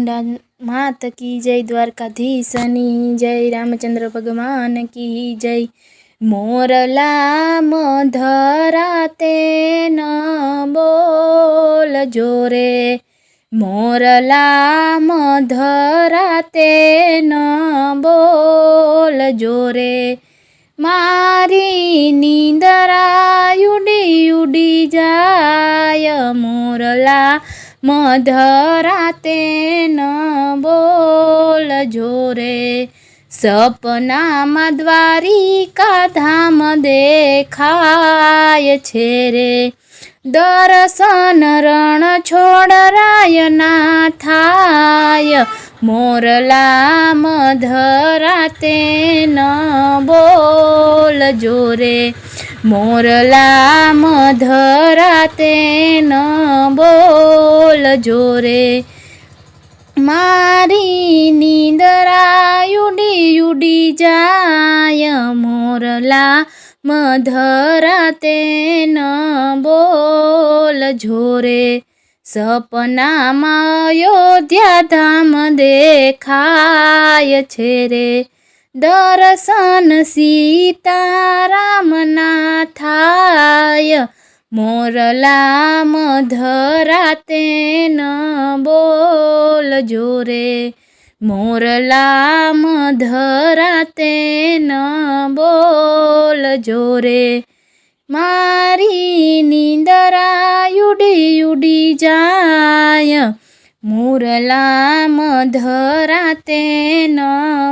चामुंडा मात की जय, द्वारकाधीशनी जय, रामचंद्र भगवान की जय। मोरला मधराते न बोल जोरे, मोरला मधराते न बोल जोरे। मारी नींदरा उडी उडी जाय, मोरला मधराते न बोल जोरे। सपनामां द्वारिका धाम देखाय छे रे, दर्शन रण छोड़रायना थाय। मोरला मधराते न बोल जोरे, मोरला मधराते न बोल जोरे। मारी नींदरा उडी उडी जाय, मोरला मधराते न बोल जोरे। सपनामां अयोध्या धाम देखाय छे रे, दर्शन सीतारामना थाय। मोरला मधराते न बोल जोरे, मोरला मधराते न बोल जोरे। मारी नींदरा उडी उडी जाय, मोरला मधराते न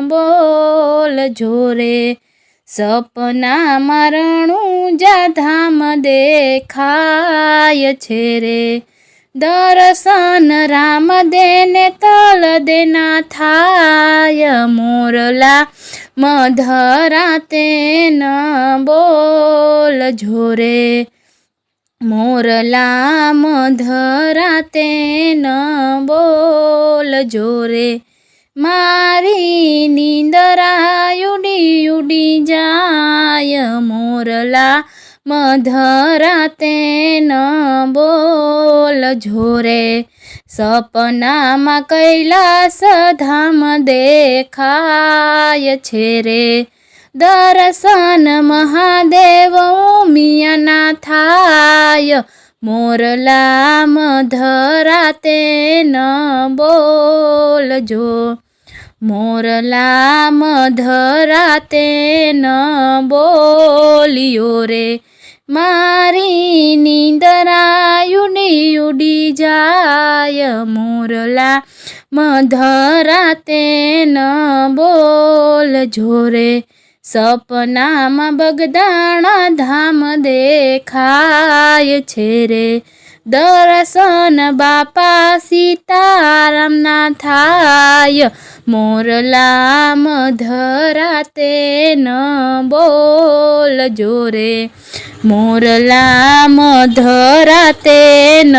बोल जोरे। सपनामां रणुजा धाम देखाय छे रे, दर्शन राम देने तल देना थाय। मोरला मधराते न बोल जोरे, मोरला मधराते न बोल जोरे। मारी नींदरा उडी उडी जाय, मोरला मधराते न बोल जोरे। सपनामां कैलास धाम देखाय छे रे, दर्शन महादेव उमियाना थाय। मोरला मधराते न बोल जो, मोरला मधराते न बोलियो रे। मारी नींदरा उडी उडी जाय, मोरला मधराते न बोल जोरे। सपनामां बगदाणा धाम देखाय छे रे, दर्शन बापा सीतारामना थाय। मोरला मधराते न बोल जोरे, मोरला मधराते न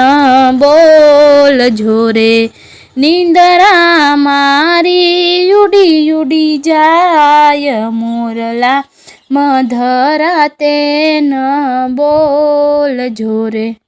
बोल जोरे। नींदरा मारी उडी उडी जाय, मोरला मधराते न बोल जोरे।